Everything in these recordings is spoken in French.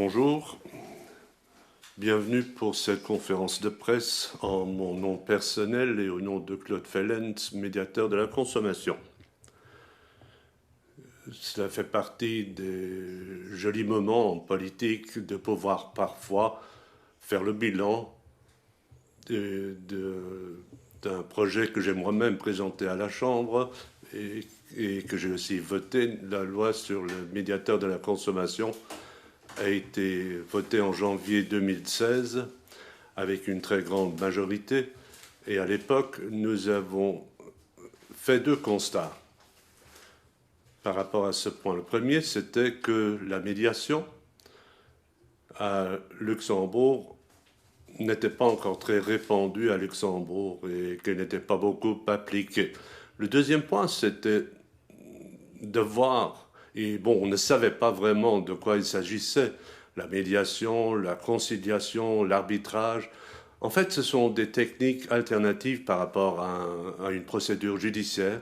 Bonjour, bienvenue pour cette conférence de presse en mon nom personnel et au nom de Claude Fellens, médiateur de la consommation. Cela fait partie des jolis moments en politique de pouvoir parfois faire le bilan d'un projet que j'ai moi-même présenté à la Chambre et que j'ai aussi voté. La loi sur le médiateur de la consommation a été votée en janvier 2016 avec une très grande majorité. Et à l'époque, nous avons fait deux constats par rapport à ce point. Le premier, c'était que la médiation à Luxembourg n'était pas encore très répandue à Luxembourg et qu'elle n'était pas beaucoup appliquée. Le deuxième point, c'était de voir, et bon, on ne savait pas vraiment de quoi il s'agissait, la médiation, la conciliation, l'arbitrage. En fait, ce sont des techniques alternatives par rapport à une procédure judiciaire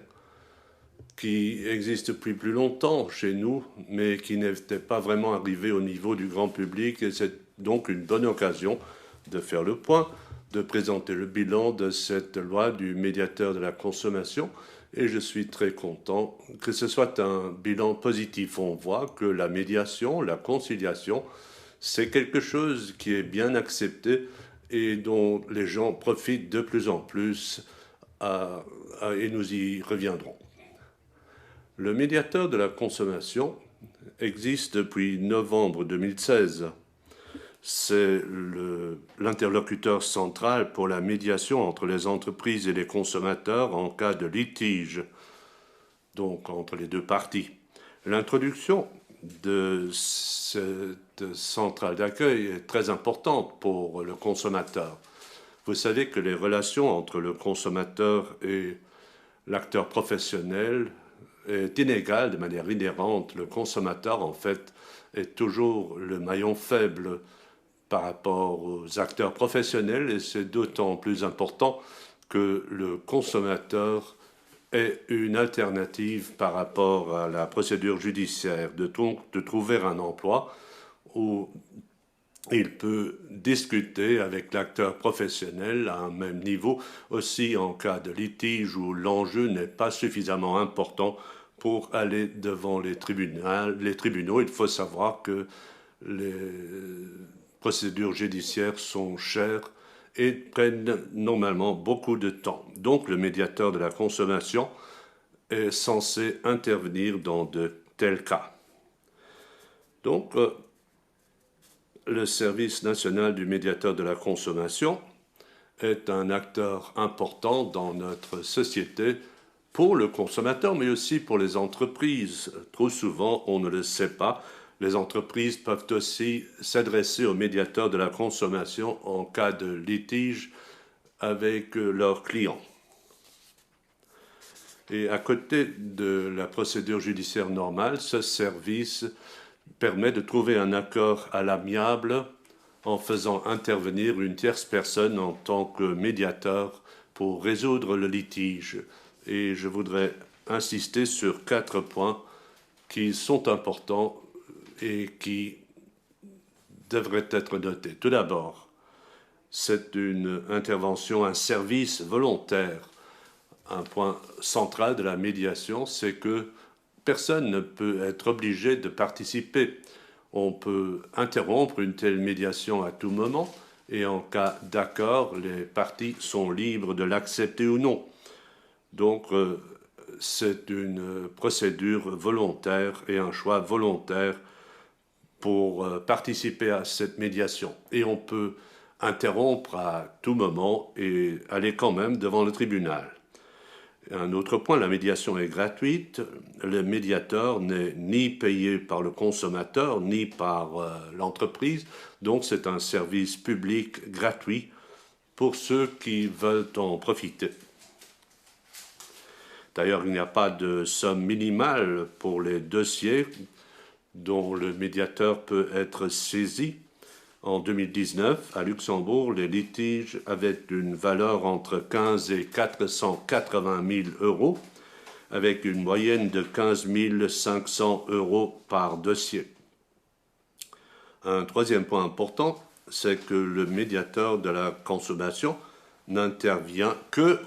qui existe depuis plus longtemps chez nous, mais qui n'était pas vraiment arrivée au niveau du grand public. Et c'est donc une bonne occasion de faire le point, de présenter le bilan de cette loi du médiateur de la consommation. Et je suis très content que ce soit un bilan positif. On voit que la médiation, la conciliation, c'est quelque chose qui est bien accepté et dont les gens profitent de plus en plus, et nous y reviendrons. Le médiateur de la consommation existe depuis novembre 2016. C'est l'interlocuteur central pour la médiation entre les entreprises et les consommateurs en cas de litige, donc entre les deux parties. L'introduction de cette centrale d'accueil est très importante pour le consommateur. Vous savez que les relations entre le consommateur et l'acteur professionnel est inégale de manière inhérente. Le consommateur, en fait, est toujours le maillon faible par rapport aux acteurs professionnels et c'est d'autant plus important que le consommateur est une alternative par rapport à la procédure judiciaire, de trouver un emploi où il peut discuter avec l'acteur professionnel à un même niveau, aussi en cas de litige où l'enjeu n'est pas suffisamment important pour aller devant les tribunaux. Il faut savoir que les procédures judiciaires sont chères et prennent normalement beaucoup de temps. Donc le médiateur de la consommation est censé intervenir dans de tels cas. Donc le service national du médiateur de la consommation est un acteur important dans notre société pour le consommateur, mais aussi pour les entreprises. Trop souvent, on ne le sait pas, les entreprises peuvent aussi s'adresser au médiateur de la consommation en cas de litige avec leurs clients. Et à côté de la procédure judiciaire normale, ce service permet de trouver un accord à l'amiable en faisant intervenir une tierce personne en tant que médiateur pour résoudre le litige. Et je voudrais insister sur 4 points qui sont importants et qui devraient être notés. Tout d'abord, c'est une intervention, un service volontaire. Un point central de la médiation, c'est que personne ne peut être obligé de participer. On peut interrompre une telle médiation à tout moment et en cas d'accord, les parties sont libres de l'accepter ou non. Donc, c'est une procédure volontaire et un choix volontaire pour participer à cette médiation. Et on peut interrompre à tout moment et aller quand même devant le tribunal. Un autre point, la médiation est gratuite. Le médiateur n'est ni payé par le consommateur ni par l'entreprise. Donc c'est un service public gratuit pour ceux qui veulent en profiter. D'ailleurs, il n'y a pas de somme minimale pour les dossiers dont le médiateur peut être saisi. En 2019, à Luxembourg, les litiges avaient une valeur entre 15 et 480 000 euros, avec une moyenne de 15 500 euros par dossier. Un troisième point important, c'est que le médiateur de la consommation n'intervient que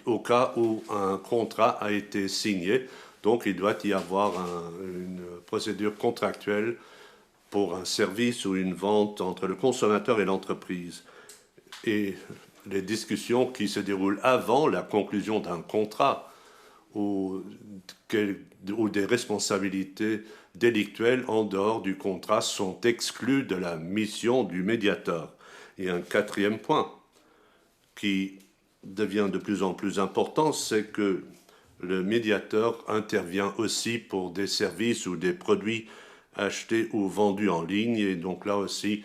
au cas où un contrat a été signé. Donc il doit y avoir une procédure contractuelle pour un service ou une vente entre le consommateur et l'entreprise. Et les discussions qui se déroulent avant la conclusion d'un contrat ou des responsabilités délictuelles en dehors du contrat sont exclues de la mission du médiateur. Et un quatrième point qui devient de plus en plus important, c'est que le médiateur intervient aussi pour des services ou des produits achetés ou vendus en ligne. Et donc là aussi,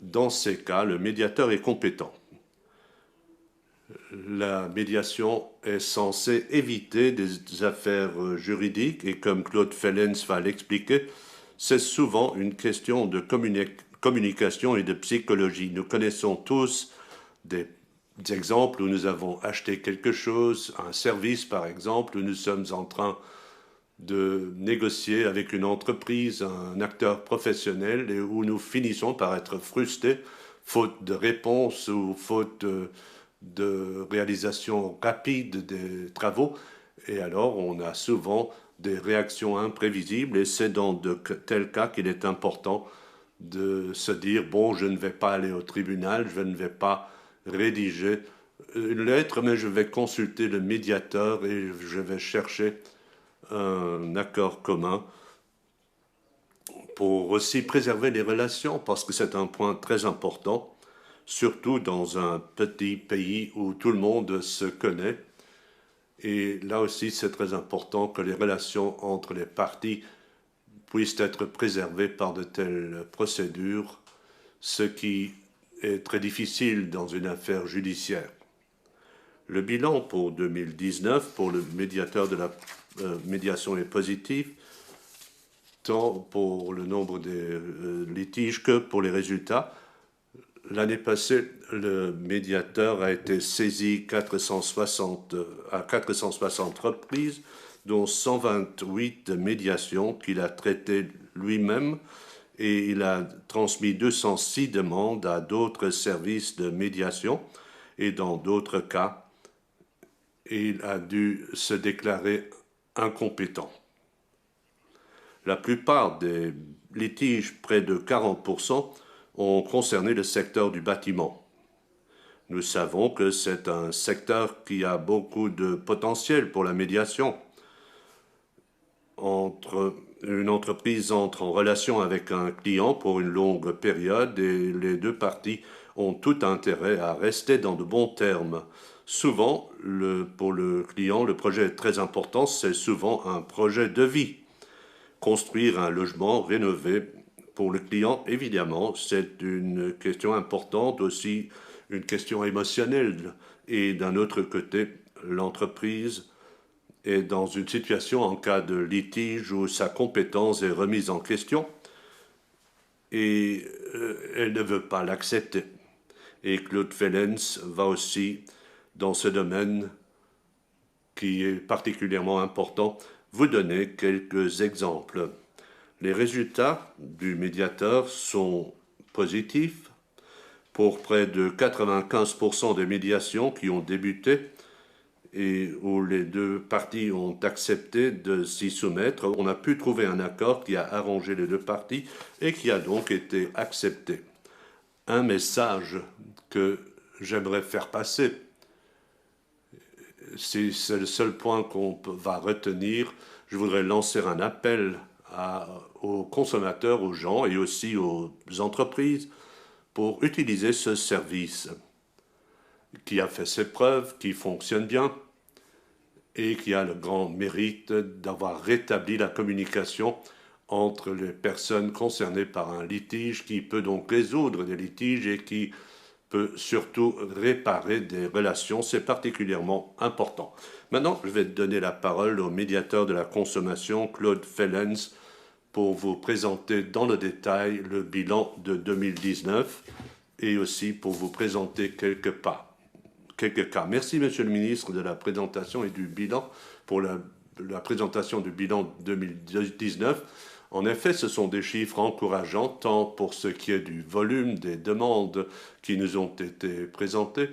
dans ces cas, le médiateur est compétent. La médiation est censée éviter des affaires juridiques et comme Claude Fellens va l'expliquer, c'est souvent une question de communication et de psychologie. Nous connaissons tous des exemples où nous avons acheté quelque chose, un service par exemple, où nous sommes en train de négocier avec une entreprise, un acteur professionnel, et où nous finissons par être frustrés, faute de réponse ou faute de réalisation rapide des travaux. Et alors, on a souvent des réactions imprévisibles, et c'est dans de tels cas qu'il est important de se dire, bon, je ne vais pas aller au tribunal, je ne vais pas rédiger une lettre, mais je vais consulter le médiateur et je vais chercher un accord commun pour aussi préserver les relations, parce que c'est un point très important, surtout dans un petit pays où tout le monde se connaît. Et là aussi, c'est très important que les relations entre les parties puissent être préservées par de telles procédures, ce qui est très difficile dans une affaire judiciaire. Le bilan pour 2019 pour le médiateur de la médiation est positif, tant pour le nombre des litiges que pour les résultats. L'année passée, le médiateur a été saisi à 460 reprises, dont 128 médiations qu'il a traitées lui-même, et il a transmis 206 demandes à d'autres services de médiation, et dans d'autres cas, il a dû se déclarer incompétent. La plupart des litiges, près de 40%, ont concerné le secteur du bâtiment. Nous savons que c'est un secteur qui a beaucoup de potentiel pour la médiation. Une entreprise entre en relation avec un client pour une longue période et les deux parties ont tout intérêt à rester dans de bons termes. Souvent, pour le client, le projet est très important, c'est souvent un projet de vie. Construire un logement rénové pour le client, évidemment, c'est une question importante, aussi une question émotionnelle. Et d'un autre côté, l'entreprise est dans une situation en cas de litige où sa compétence est remise en question et elle ne veut pas l'accepter. Et Claude Fellens va aussi, dans ce domaine qui est particulièrement important, vous donner quelques exemples. Les résultats du médiateur sont positifs. Pour près de 95% des médiations qui ont débuté et où les deux parties ont accepté de s'y soumettre, on a pu trouver un accord qui a arrangé les deux parties et qui a donc été accepté. Un message que j'aimerais faire passer, si c'est le seul point qu'on va retenir, je voudrais lancer un appel aux consommateurs, aux gens et aussi aux entreprises pour utiliser ce service qui a fait ses preuves, qui fonctionne bien et qui a le grand mérite d'avoir rétabli la communication entre les personnes concernées par un litige, qui peut donc résoudre des litiges et qui peut surtout réparer des relations. C'est particulièrement important. Maintenant, je vais donner la parole au médiateur de la consommation, Claude Fellens, pour vous présenter dans le détail le bilan de 2019 et aussi pour vous présenter quelques cas. Merci, Monsieur le ministre, de la présentation et du bilan, pour la présentation du bilan 2019. En effet, ce sont des chiffres encourageants, tant pour ce qui est du volume des demandes qui nous ont été présentées,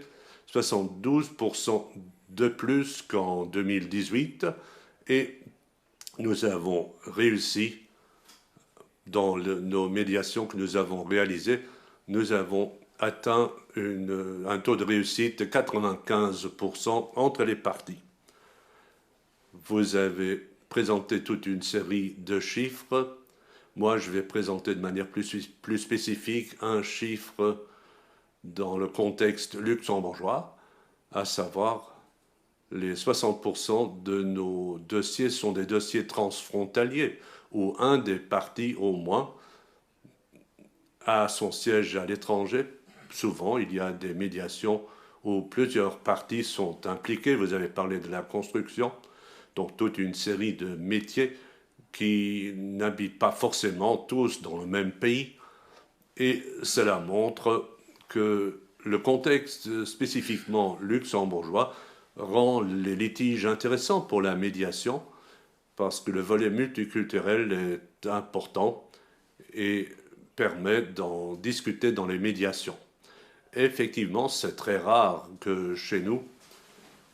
72% de plus qu'en 2018, et nous avons réussi, dans nos médiations que nous avons réalisées, nous avons atteint un taux de réussite de 95% entre les parties. Vous avez présenté toute une série de chiffres. Moi, je vais présenter de manière plus spécifique un chiffre dans le contexte luxembourgeois, à savoir les 60% de nos dossiers sont des dossiers transfrontaliers, où un des parties au moins a son siège à l'étranger. Souvent, il y a des médiations où plusieurs parties sont impliquées. Vous avez parlé de la construction, donc toute une série de métiers qui n'habitent pas forcément tous dans le même pays. Et cela montre que le contexte spécifiquement luxembourgeois rend les litiges intéressants pour la médiation parce que le volet multiculturel est important et permet d'en discuter dans les médiations. Effectivement, c'est très rare que chez nous,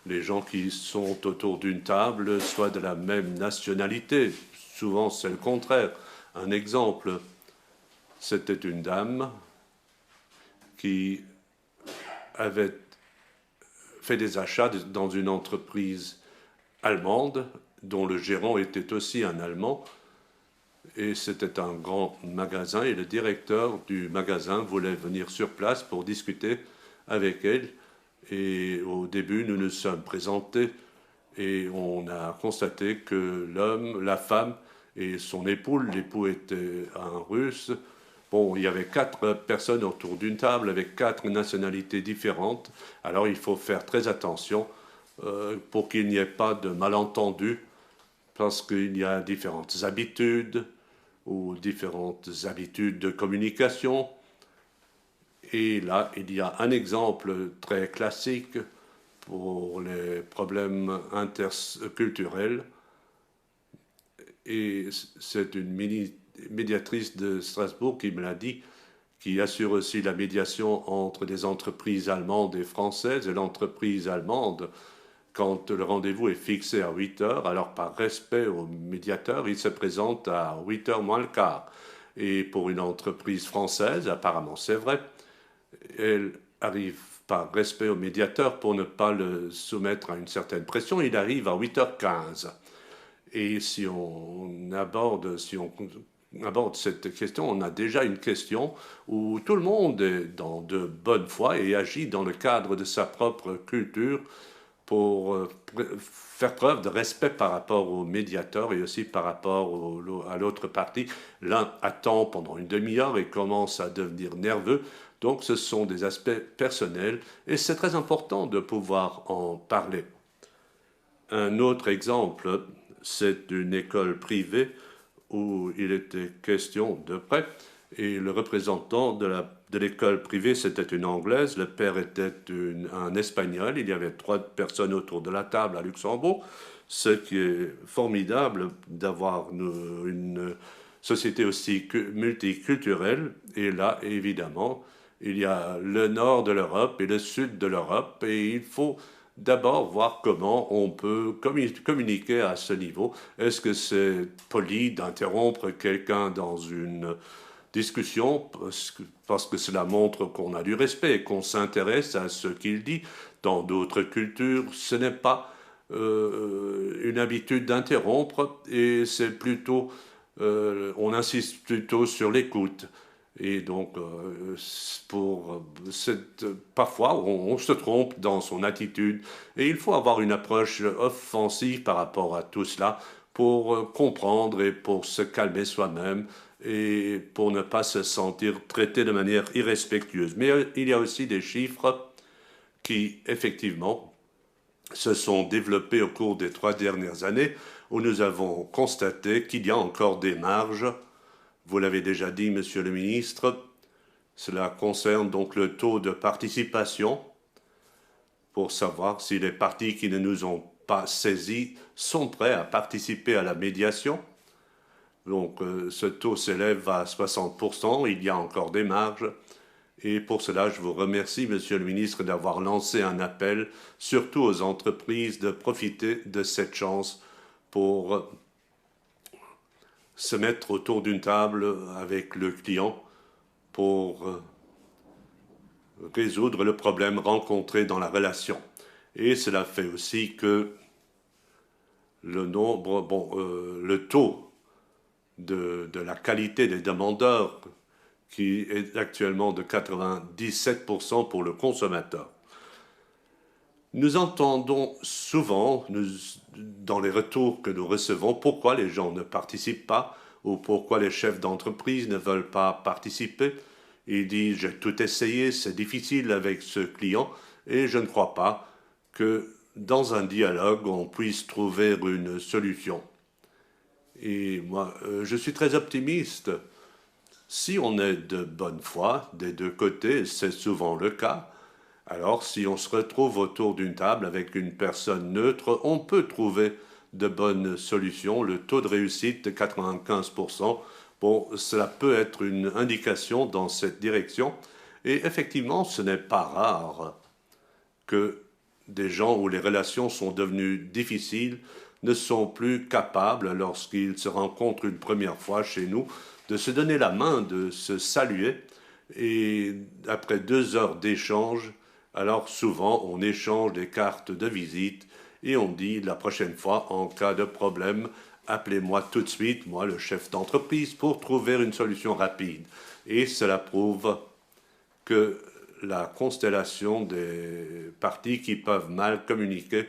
les gens qui sont autour d'une table soient de la même nationalité. Souvent, c'est le contraire. Un exemple, c'était une dame qui avait fait des achats dans une entreprise allemande dont le gérant était aussi un Allemand. Et c'était un grand magasin et le directeur du magasin voulait venir sur place pour discuter avec elle. Et au début, nous nous sommes présentés et on a constaté que l'homme, la femme et son époux, l'époux était un Russe. Bon, il y avait 4 personnes autour d'une table avec 4 nationalités différentes. Alors il faut faire très attention pour qu'il n'y ait pas de malentendus parce qu'il y a différentes habitudes ou différentes habitudes de communication. Et là, il y a un exemple très classique pour les problèmes interculturels. Et c'est une médiatrice de Strasbourg qui me l'a dit, qui assure aussi la médiation entre des entreprises allemandes et françaises. Et l'entreprise allemande, quand le rendez-vous est fixé à 8 heures, alors par respect au médiateur, il se présente à 8 heures moins le quart. Et pour une entreprise française, apparemment c'est vrai, elle arrive par respect au médiateur pour ne pas le soumettre à une certaine pression, il arrive à 8h15. Et si on aborde cette question, on a déjà une question où tout le monde est dans de bonne foi et agit dans le cadre de sa propre culture pour faire preuve de respect par rapport au médiateur et aussi par rapport à l'autre partie. L'un attend pendant une demi-heure et commence à devenir nerveux. Donc ce sont des aspects personnels et c'est très important de pouvoir en parler. Un autre exemple, c'est une école privée où il était question de prêt et le représentant de l'école privée, c'était une Anglaise, le père était un Espagnol, il y avait 3 personnes autour de la table à Luxembourg, ce qui est formidable d'avoir une société aussi multiculturelle. Et là, évidemment, il y a le nord de l'Europe et le sud de l'Europe, et il faut d'abord voir comment on peut communiquer à ce niveau. Est-ce que c'est poli d'interrompre quelqu'un dans une discussion parce que cela montre qu'on a du respect et qu'on s'intéresse à ce qu'il dit. Dans d'autres cultures, ce n'est pas une habitude d'interrompre et c'est plutôt, on insiste plutôt sur l'écoute. Et donc, parfois, on se trompe dans son attitude. Et il faut avoir une approche offensive par rapport à tout cela pour comprendre et pour se calmer soi-même et pour ne pas se sentir traité de manière irrespectueuse. Mais il y a aussi des chiffres qui, effectivement, se sont développés au cours des 3 dernières années où nous avons constaté qu'il y a encore des marges. Vous l'avez déjà dit, Monsieur le Ministre, cela concerne donc le taux de participation pour savoir si les partis qui ne nous ont pas saisis sont prêts à participer à la médiation. Donc ce taux s'élève à 60%, il y a encore des marges. Et pour cela, je vous remercie, Monsieur le ministre, d'avoir lancé un appel, surtout aux entreprises, de profiter de cette chance pour se mettre autour d'une table avec le client pour résoudre le problème rencontré dans la relation. Et cela fait aussi que le taux de la qualité des demandeurs, qui est actuellement de 97% pour le consommateur. Nous entendons souvent, dans les retours que nous recevons, pourquoi les gens ne participent pas ou pourquoi les chefs d'entreprise ne veulent pas participer. Ils disent, j'ai tout essayé, c'est difficile avec ce client et je ne crois pas que dans un dialogue, on puisse trouver une solution. Et moi, je suis très optimiste. Si on est de bonne foi des deux côtés, c'est souvent le cas, alors si on se retrouve autour d'une table avec une personne neutre, on peut trouver de bonnes solutions. Le taux de réussite de 95%, bon, cela peut être une indication dans cette direction. Et effectivement, ce n'est pas rare que des gens où les relations sont devenues difficiles ne sont plus capables, lorsqu'ils se rencontrent une première fois chez nous, de se donner la main, de se saluer. Et après 2 heures d'échange, alors souvent on échange des cartes de visite et on dit la prochaine fois, en cas de problème, appelez-moi tout de suite, moi le chef d'entreprise, pour trouver une solution rapide. Et cela prouve que la constellation des parties qui peuvent mal communiquer,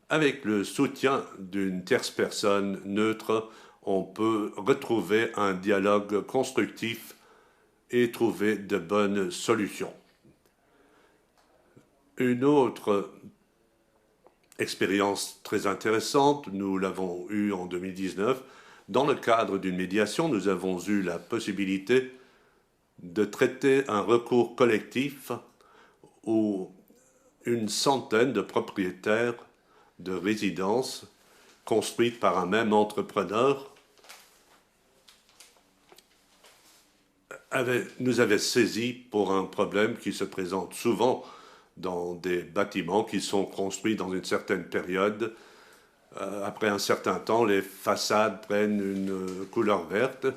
avec le soutien d'une tierce personne neutre, on peut retrouver un dialogue constructif et trouver de bonnes solutions. Une autre expérience très intéressante, nous l'avons eue en 2019, dans le cadre d'une médiation, nous avons eu la possibilité de traiter un recours collectif où une centaine de propriétaires de résidences construites par un même entrepreneur nous avaient saisis pour un problème qui se présente souvent dans des bâtiments qui sont construits dans une certaine période. Après un certain temps, les façades prennent une couleur verte.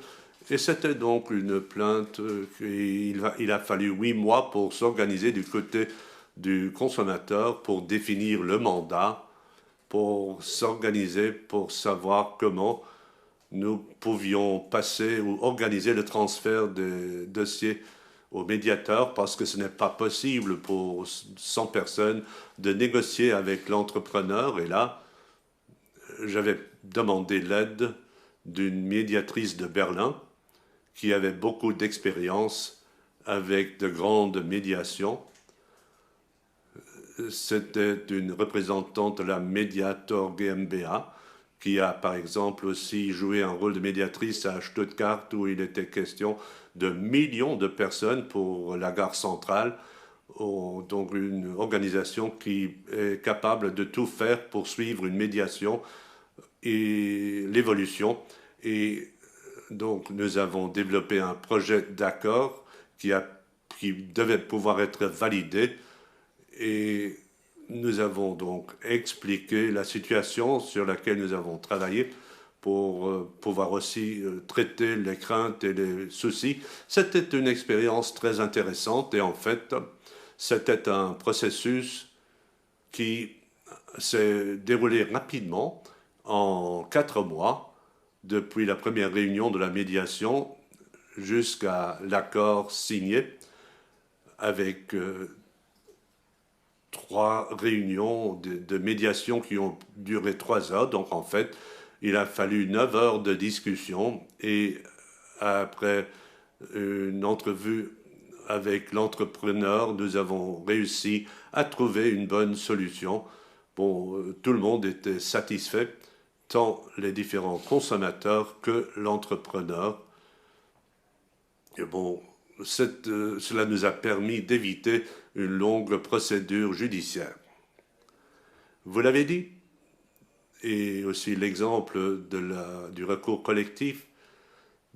Et c'était donc une plainte. Il a fallu 8 mois pour s'organiser du côté du consommateur, pour définir le mandat, pour s'organiser, pour savoir comment nous pouvions passer ou organiser le transfert des dossiers au médiateur, parce que ce n'est pas possible pour 100 personnes de négocier avec l'entrepreneur. Et là, j'avais demandé l'aide d'une médiatrice de Berlin qui avait beaucoup d'expérience avec de grandes médiations. C'était une représentante de la Mediator GmbH qui a par exemple aussi joué un rôle de médiatrice à Stuttgart, où il était question de millions de personnes pour la gare centrale. Donc une organisation qui est capable de tout faire pour suivre une médiation et l'évolution. Et donc nous avons développé un projet d'accord qui devait pouvoir être validé, et nous avons donc expliqué la situation sur laquelle nous avons travaillé pour pouvoir aussi traiter les craintes et les soucis. C'était une expérience très intéressante, et en fait, c'était un processus qui s'est déroulé rapidement en 4 mois, depuis la première réunion de la médiation jusqu'à l'accord signé, avec 3 réunions de médiation qui ont duré 3 heures. Donc en fait, il a fallu 9 heures de discussion, et après une entrevue avec l'entrepreneur, nous avons réussi à trouver une bonne solution. Bon, tout le monde était satisfait, tant les différents consommateurs que l'entrepreneur. Et bon, cela nous a permis d'éviter une longue procédure judiciaire. Vous l'avez dit, et aussi l'exemple du recours collectif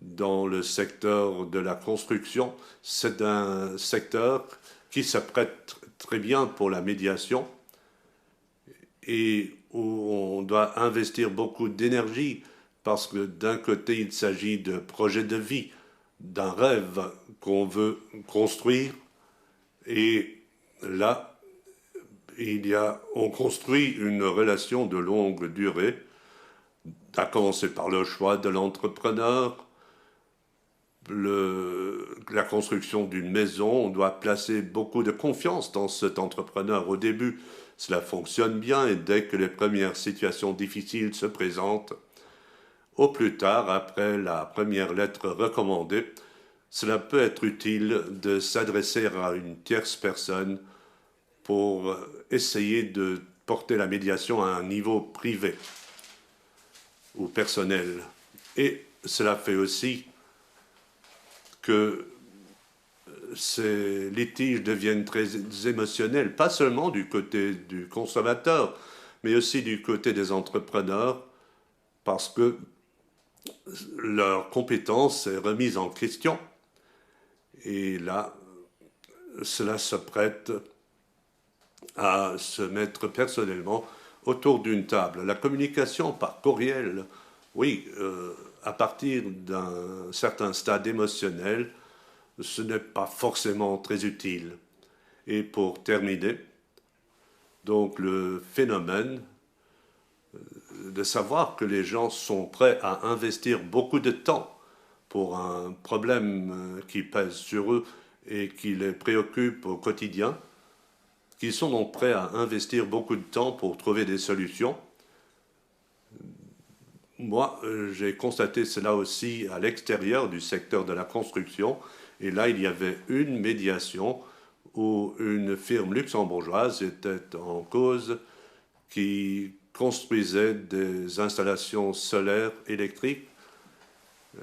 dans le secteur de la construction. C'est un secteur qui se prête très bien pour la médiation et où on doit investir beaucoup d'énergie parce que d'un côté, il s'agit de projets de vie, d'un rêve qu'on veut construire et là, on construit une relation de longue durée, à commencer par le choix de l'entrepreneur, la construction d'une maison. On doit placer beaucoup de confiance dans cet entrepreneur. Au début, cela fonctionne bien et dès que les premières situations difficiles se présentent, au plus tard, après la première lettre recommandée, cela peut être utile de s'adresser à une tierce personne pour essayer de porter la médiation à un niveau privé ou personnel. Et cela fait aussi que ces litiges deviennent très émotionnels, pas seulement du côté du consommateur, mais aussi du côté des entrepreneurs, parce que leur compétence est remise en question. Et là, cela se prête à se mettre personnellement autour d'une table. La communication par courriel, oui, à partir d'un certain stade émotionnel, ce n'est pas forcément très utile. Et pour terminer, donc le phénomène de savoir que les gens sont prêts à investir beaucoup de temps pour un problème qui pèse sur eux et qui les préoccupe au quotidien, qu'ils sont donc prêts à investir beaucoup de temps pour trouver des solutions. Moi, j'ai constaté cela aussi à l'extérieur du secteur de la construction. Et là, il y avait une médiation où une firme luxembourgeoise était en cause qui construisait des installations solaires électriques,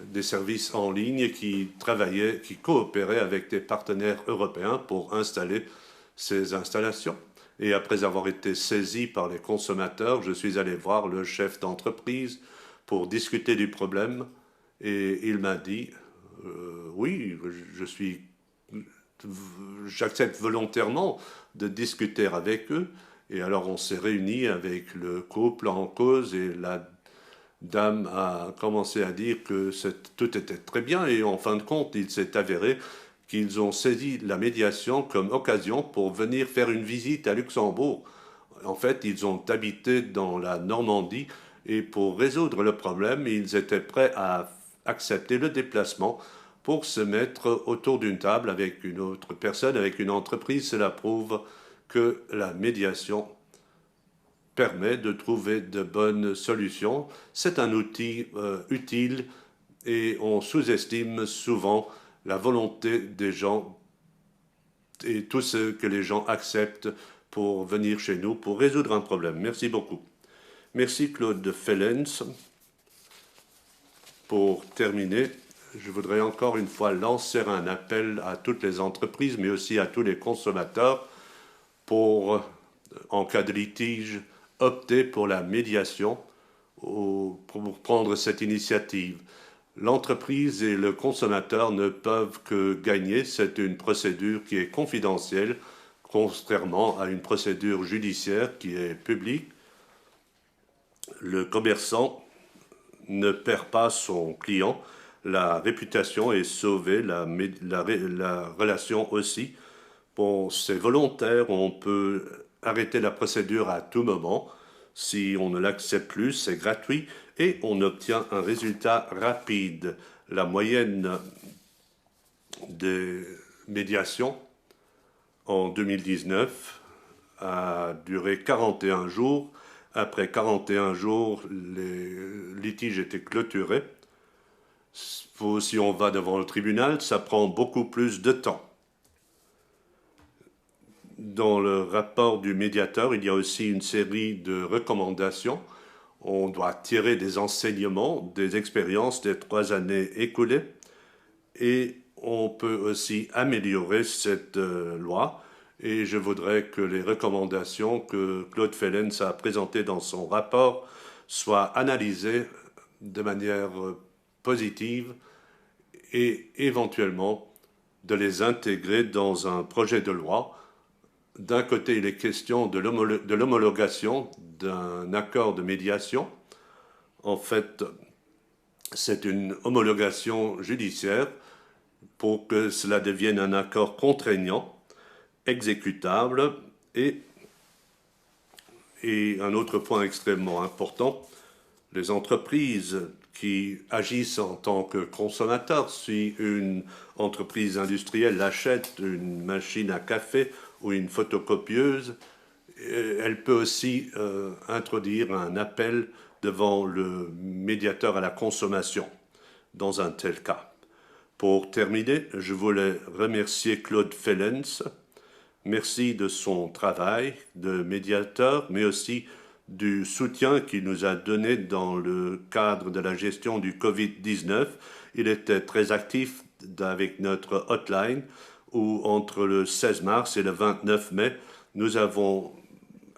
des services en ligne qui travaillaient, qui coopéraient avec des partenaires européens pour installer ces installations. Et après avoir été saisi par les consommateurs, je suis allé voir le chef d'entreprise pour discuter du problème et il m'a dit oui, j'accepte volontairement de discuter avec eux. Et alors on s'est réunis avec le couple en cause et la dame a commencé à dire que tout était très bien et en fin de compte, il s'est avéré qu'ils ont saisi la médiation comme occasion pour venir faire une visite à Luxembourg. En fait, ils ont habité dans la Normandie et pour résoudre le problème, ils étaient prêts à accepter le déplacement pour se mettre autour d'une table avec une autre personne, avec une entreprise. Cela prouve que la médiation permet de trouver de bonnes solutions. C'est un outil utile et on sous-estime souvent la volonté des gens et tout ce que les gens acceptent pour venir chez nous pour résoudre un problème. Merci beaucoup. Merci Claude Fellens. Pour terminer, je voudrais encore une fois lancer un appel à toutes les entreprises, mais aussi à tous les consommateurs pour, en cas de litige, opter pour la médiation ou pour prendre cette initiative. L'entreprise et le consommateur ne peuvent que gagner. C'est une procédure qui est confidentielle, contrairement à une procédure judiciaire qui est publique. Le commerçant ne perd pas son client, la réputation est sauvée, la relation aussi. Bon, c'est volontaire, on peut arrêter la procédure à tout moment. Si on ne l'accepte plus, c'est gratuit et on obtient un résultat rapide. La moyenne des médiations en 2019 a duré 41 jours. Après 41 jours, les litiges étaient clôturés. Si on va devant le tribunal, ça prend beaucoup plus de temps. Dans le rapport du médiateur, il y a aussi une série de recommandations. On doit tirer des enseignements, des expériences des 3 années écoulées et on peut aussi améliorer cette loi. Et je voudrais que les recommandations que Claude Fellens a présentées dans son rapport soient analysées de manière positive et éventuellement de les intégrer dans un projet de loi. D'un côté, il est question de l'homologation d'un accord de médiation. En fait, c'est une homologation judiciaire pour que cela devienne un accord contraignant, exécutable. Et un autre point extrêmement important, les entreprises qui agissent en tant que consommateurs, si une entreprise industrielle achète une machine à café ou une photocopieuse, elle peut aussi introduire un appel devant le médiateur à la consommation dans un tel cas. Pour terminer, je voulais remercier Claude Fellens. Merci de son travail de médiateur, mais aussi du soutien qu'il nous a donné dans le cadre de la gestion du Covid-19. Il était très actif avec notre hotline où entre le 16 mars et le 29 mai, nous avons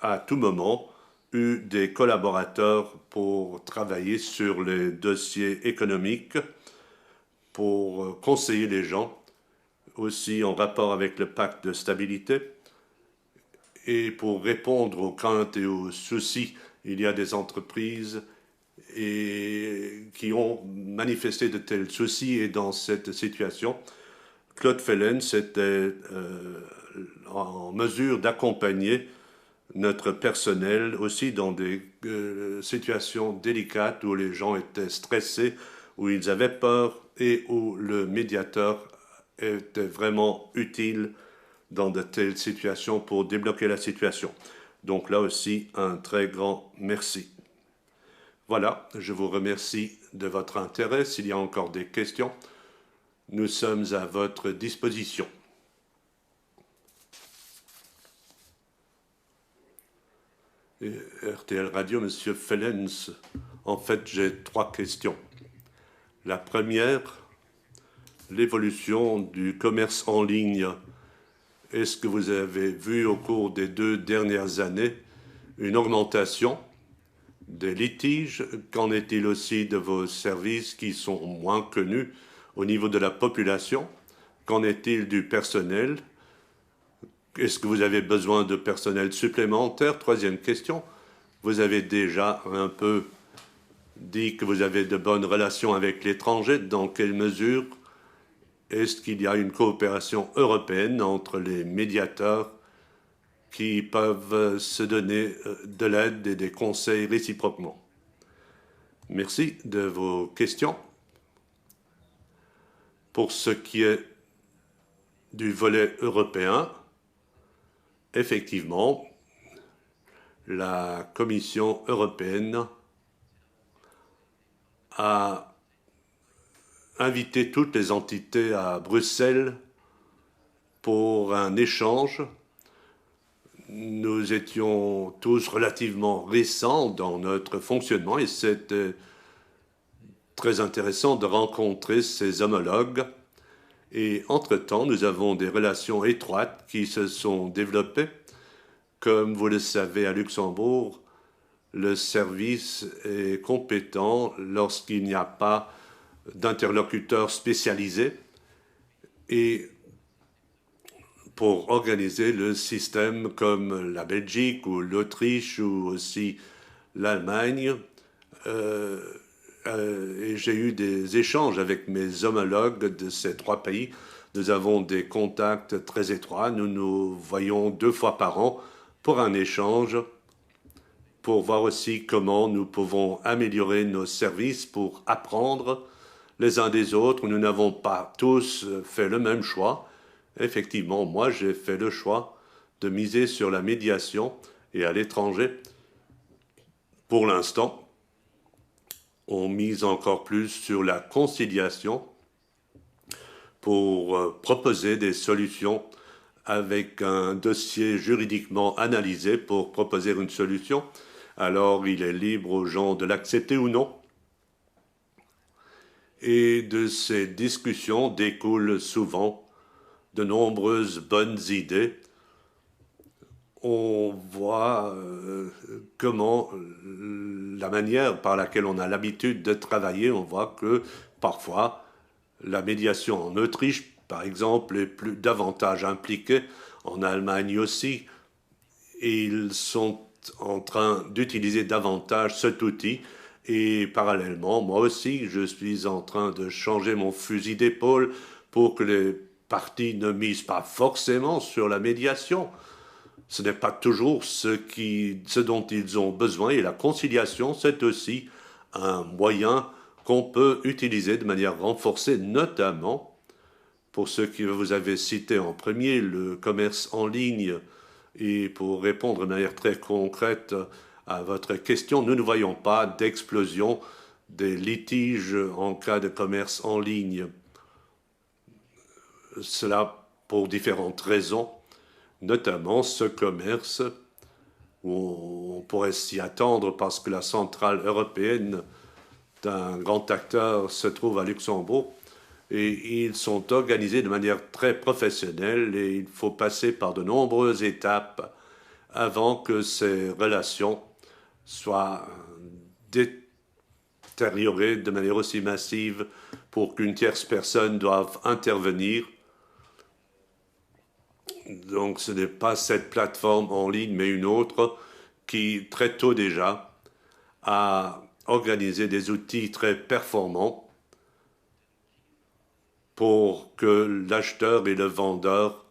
à tout moment eu des collaborateurs pour travailler sur les dossiers économiques, pour conseiller les gens, aussi en rapport avec le pacte de stabilité. Et pour répondre aux craintes et aux soucis, il y a des entreprises qui ont manifesté de tels soucis. Et dans cette situation, Claude Fellens était en mesure d'accompagner notre personnel aussi dans des situations délicates où les gens étaient stressés, où ils avaient peur et où le médiateur était vraiment utile dans de telles situations pour débloquer la situation. Donc là aussi, un très grand merci. Voilà, je vous remercie de votre intérêt. S'il y a encore des questions, nous sommes à votre disposition. Et RTL Radio, Monsieur Fellens, en fait, j'ai 3 questions. La première, l'évolution du commerce en ligne. Est-ce que vous avez vu au cours des 2 dernières années une augmentation des litiges? Qu'en est-il aussi de vos services qui sont moins connus au niveau de la population? Qu'en est-il du personnel? Est-ce que vous avez besoin de personnel supplémentaire? Troisième question, vous avez déjà un peu dit que vous avez de bonnes relations avec l'étranger. Dans quelle mesure est-ce qu'il y a une coopération européenne entre les médiateurs qui peuvent se donner de l'aide et des conseils réciproquement? Merci de vos questions. Pour ce qui est du volet européen, effectivement, la Commission européenne a invité toutes les entités à Bruxelles pour un échange. Nous étions tous relativement récents dans notre fonctionnement et c'était très intéressant de rencontrer ces homologues. Et entre-temps, nous avons des relations étroites qui se sont développées. Comme vous le savez, à Luxembourg, le service est compétent lorsqu'il n'y a pas d'interlocuteurs spécialisés et pour organiser le système comme la Belgique ou l'Autriche ou aussi l'Allemagne. Et j'ai eu des échanges avec mes homologues de ces 3 pays. Nous avons des contacts très étroits. Nous nous voyons 2 fois par an pour un échange, pour voir aussi comment nous pouvons améliorer nos services pour apprendre les uns des autres. Nous n'avons pas tous fait le même choix. Effectivement, moi, j'ai fait le choix de miser sur la médiation et à l'étranger. Pour l'instant, on mise encore plus sur la conciliation pour proposer des solutions avec un dossier juridiquement analysé pour proposer une solution. Alors, il est libre aux gens de l'accepter ou non. Et de ces discussions découlent souvent de nombreuses bonnes idées. On voit comment la manière par laquelle on a l'habitude de travailler, on voit que parfois La médiation en Autriche, par exemple, est davantage impliquée, en Allemagne aussi, et ils sont en train d'utiliser davantage cet outil. Et parallèlement, moi aussi, je suis en train de changer mon fusil d'épaule pour que les partis ne misent pas forcément sur la médiation. Ce n'est pas toujours ce dont ils ont besoin. Et la conciliation, c'est aussi un moyen qu'on peut utiliser de manière renforcée, notamment pour ce que vous avez cité en premier, le commerce en ligne. Et pour répondre de manière très concrète à votre question, nous ne voyons pas d'explosion des litiges en cas de commerce en ligne. Cela pour différentes raisons, notamment ce commerce où on pourrait s'y attendre parce que la centrale européenne d'un grand acteur se trouve à Luxembourg et ils sont organisés de manière très professionnelle et il faut passer par de nombreuses étapes avant que ces relations soient détériorées de manière aussi massive pour qu'une tierce personne doive intervenir. Donc ce n'est pas cette plateforme en ligne, mais une autre qui, très tôt déjà, a organisé des outils très performants pour que l'acheteur et le vendeur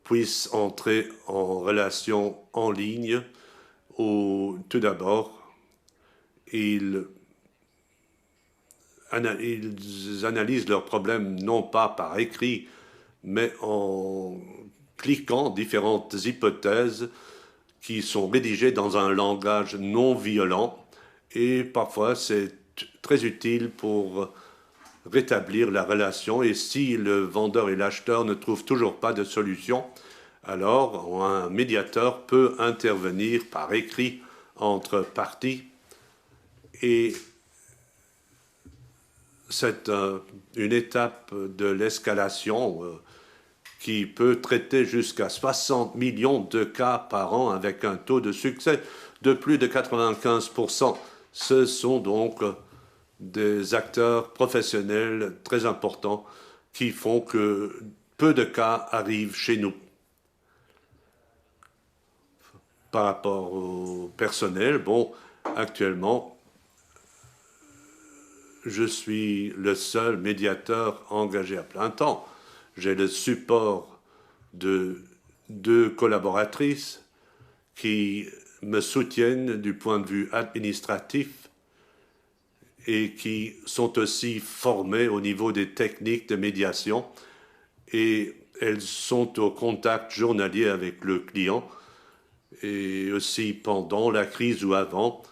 puissent entrer en relation en ligne où, tout d'abord, ils analysent leurs problèmes non pas par écrit, mais en cliquant différentes hypothèses qui sont rédigées dans un langage non violent. Et parfois, c'est très utile pour rétablir la relation. Et si le vendeur et l'acheteur ne trouvent toujours pas de solution, alors un médiateur peut intervenir par écrit entre parties. Et c'est une étape de l'escalation qui peut traiter jusqu'à 60 millions de cas par an avec un taux de succès de plus de 95%. Ce sont donc des acteurs professionnels très importants qui font que peu de cas arrivent chez nous. Par rapport au personnel, bon, actuellement, je suis le seul médiateur engagé à plein temps. J'ai le support de 2 collaboratrices qui me soutiennent du point de vue administratif et qui sont aussi formées au niveau des techniques de médiation et elles sont au contact journalier avec le client et aussi pendant la crise ou avant.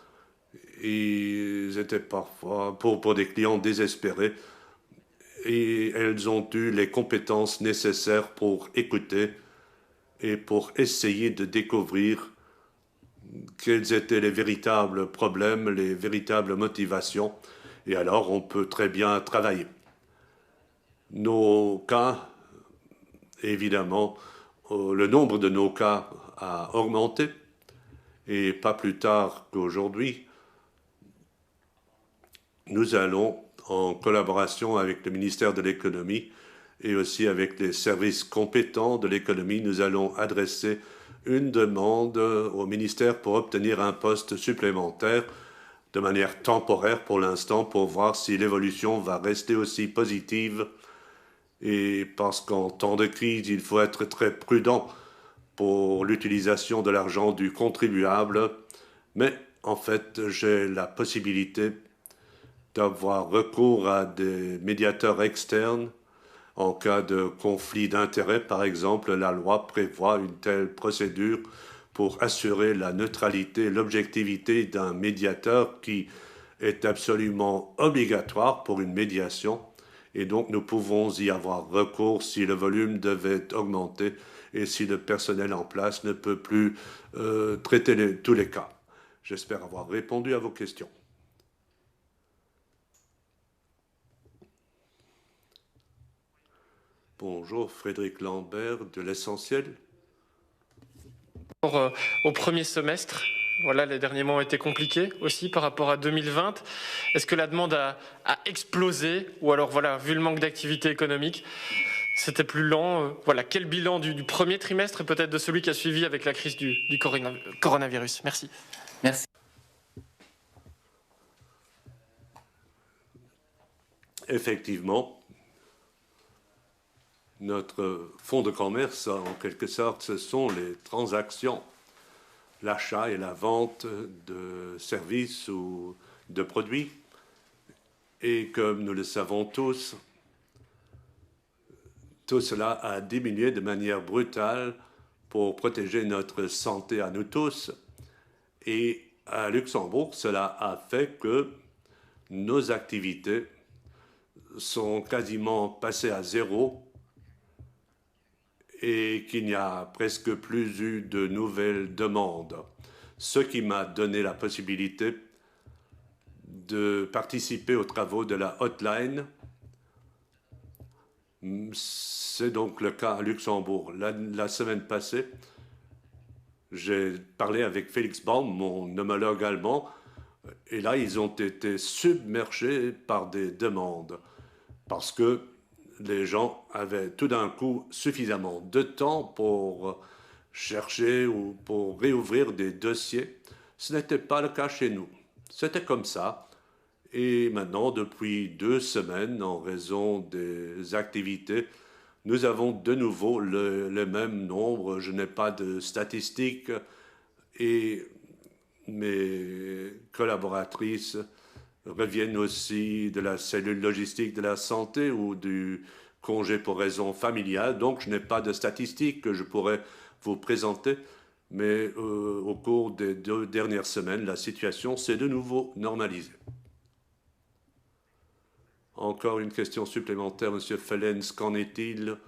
Ils étaient parfois pour des clients désespérés et elles ont eu les compétences nécessaires pour écouter et pour essayer de découvrir quels étaient les véritables problèmes, les véritables motivations. Et alors, on peut très bien travailler. Nos cas, évidemment, le nombre de nos cas a augmenté. Et pas plus tard qu'aujourd'hui, nous allons, en collaboration avec le ministère de l'économie et aussi avec les services compétents de l'économie, nous allons adresser une demande au ministère pour obtenir un poste supplémentaire de manière temporaire pour l'instant pour voir si l'évolution va rester aussi positive. Et parce qu'en temps de crise, il faut être très prudent pour l'utilisation de l'argent du contribuable. Mais en fait, j'ai la possibilité d'avoir recours à des médiateurs externes en cas de conflit d'intérêts. Par exemple, la loi prévoit une telle procédure pour assurer la neutralité et l'objectivité d'un médiateur qui est absolument obligatoire pour une médiation. Et donc, nous pouvons y avoir recours si le volume devait augmenter et si le personnel en place ne peut plus traiter tous les cas. J'espère avoir répondu à vos questions. Bonjour, Frédéric Lambert de l'Essentiel. Au premier semestre, Voilà, les derniers mois ont été compliqués aussi par rapport à 2020. Est-ce que la demande a explosé ou alors, voilà, vu le manque d'activité économique, c'était plus lent? Voilà, quel bilan du premier trimestre et peut-être de celui qui a suivi avec la crise du coronavirus? Merci. Merci. Effectivement, notre fonds de commerce, en quelque sorte, ce sont les transactions, l'achat et la vente de services ou de produits. Et comme nous le savons tous, tout cela a diminué de manière brutale pour protéger notre santé à nous tous. Et à Luxembourg, cela a fait que nos activités sont quasiment passées à zéro et qu'il n'y a presque plus eu de nouvelles demandes. Ce qui m'a donné la possibilité de participer aux travaux de la hotline. C'est donc le cas à Luxembourg. La semaine passée, j'ai parlé avec Félix Baum, mon homologue allemand, et là, ils ont été submergés par des demandes parce que les gens avaient tout d'un coup suffisamment de temps pour chercher ou pour réouvrir des dossiers. Ce n'était pas le cas chez nous. C'était comme ça. Et maintenant, depuis 2 semaines, en raison des activités, nous avons de nouveau le même nombre. Je n'ai pas de statistiques et mes collaboratrices reviennent aussi de la cellule logistique de la santé ou du congé pour raison familiale. Donc, je n'ai pas de statistiques que je pourrais vous présenter. Mais au cours des 2 dernières semaines, la situation s'est de nouveau normalisée. Encore une question supplémentaire, Monsieur Fellens. Qu'en est-il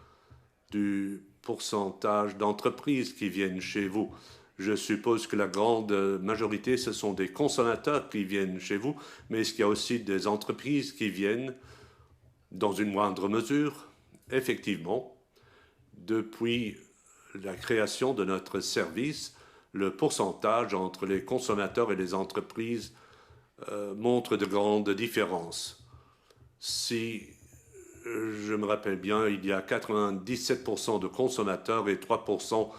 du pourcentage d'entreprises qui viennent chez vous? Je suppose que la grande majorité, ce sont des consommateurs qui viennent chez vous, mais est-ce qu'il y a aussi des entreprises qui viennent dans une moindre mesure? Effectivement, depuis la création de notre service, le pourcentage entre les consommateurs et les entreprises montre de grandes différences. Si je me rappelle bien, il y a 97% de consommateurs et 3%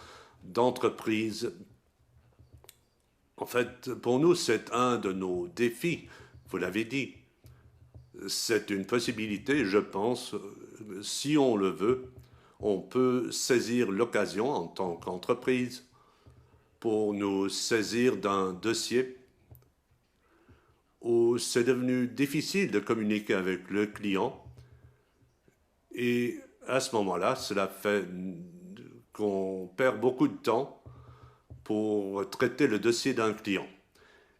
d'entreprises. En fait, pour nous, c'est un de nos défis, vous l'avez dit. C'est une possibilité, je pense, si on le veut, on peut saisir l'occasion en tant qu'entreprise pour nous saisir d'un dossier où c'est devenu difficile de communiquer avec le client. Et à ce moment-là, cela fait qu'on perd beaucoup de temps pour traiter le dossier d'un client.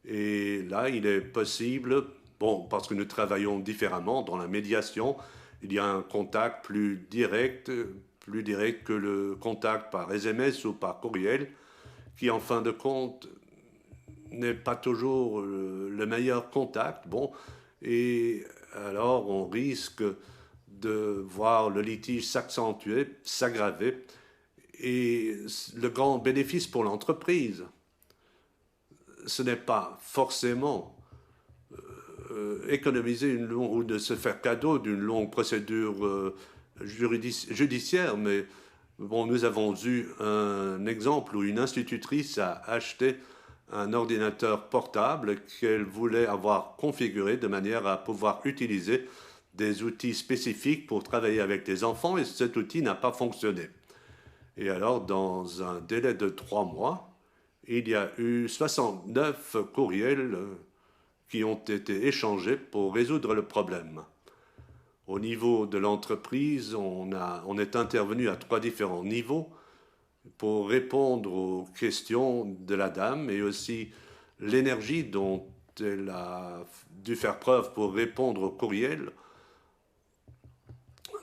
Et là, il est possible, bon, parce que nous travaillons différemment dans la médiation, il y a un contact plus direct que le contact par SMS ou par courriel, qui en fin de compte n'est pas toujours le meilleur contact. Bon, et alors on risque de voir le litige s'accentuer, s'aggraver, et le grand bénéfice pour l'entreprise, ce n'est pas forcément économiser ou de se faire cadeau d'une longue procédure judiciaire, mais bon, nous avons eu un exemple où une institutrice a acheté un ordinateur portable qu'elle voulait avoir configuré de manière à pouvoir utiliser des outils spécifiques pour travailler avec les enfants, et cet outil n'a pas fonctionné. Et alors, dans un délai de 3 mois, il y a eu 69 courriels qui ont été échangés pour résoudre le problème. Au niveau de l'entreprise, on est intervenu à 3 différents niveaux pour répondre aux questions de la dame et aussi l'énergie dont elle a dû faire preuve pour répondre aux courriels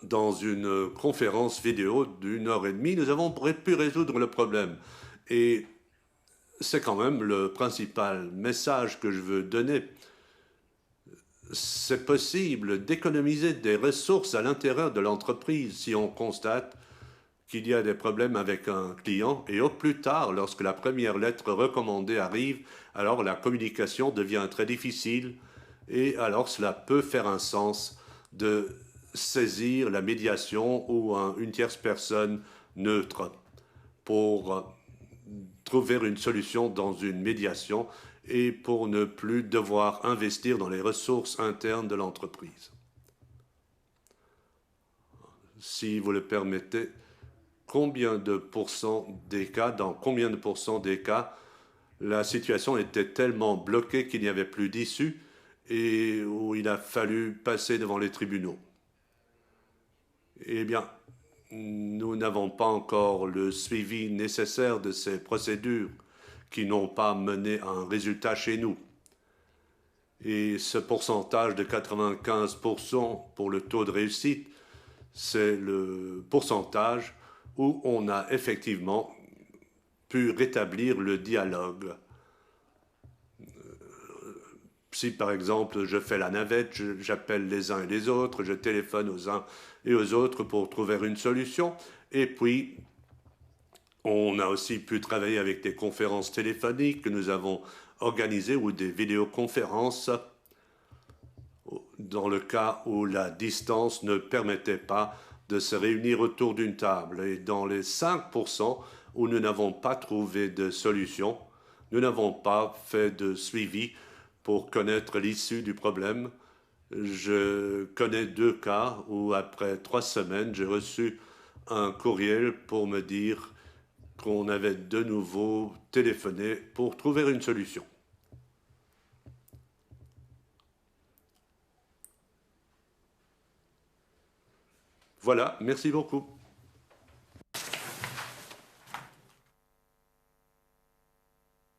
dans une conférence vidéo d'1 heure et demie. Nous avons pu résoudre le problème. Et c'est quand même le principal message que je veux donner. C'est possible d'économiser des ressources à l'intérieur de l'entreprise si on constate qu'il y a des problèmes avec un client et au plus tard, lorsque la première lettre recommandée arrive, alors la communication devient très difficile et alors cela peut faire un sens de saisir la médiation ou une tierce personne neutre pour trouver une solution dans une médiation et pour ne plus devoir investir dans les ressources internes de l'entreprise. Si vous le permettez, combien de pourcents des cas, dans combien de pourcents des cas, la situation était tellement bloquée qu'il n'y avait plus d'issue et où il a fallu passer devant les tribunaux? Eh bien, nous n'avons pas encore le suivi nécessaire de ces procédures qui n'ont pas mené à un résultat chez nous. Et ce pourcentage de 95% pour le taux de réussite, c'est le pourcentage où on a effectivement pu rétablir le dialogue. Si par exemple je fais la navette, j'appelle les uns et les autres, je téléphone aux uns et aux autres pour trouver une solution, et puis on a aussi pu travailler avec des conférences téléphoniques que nous avons organisées ou des vidéoconférences dans le cas où la distance ne permettait pas de se réunir autour d'une table. Et dans les 5% où nous n'avons pas trouvé de solution, nous n'avons pas fait de suivi pour connaître l'issue du problème. Je connais 2 cas où après 3 semaines, j'ai reçu un courriel pour me dire qu'on avait de nouveau téléphoné pour trouver une solution. Voilà, merci beaucoup.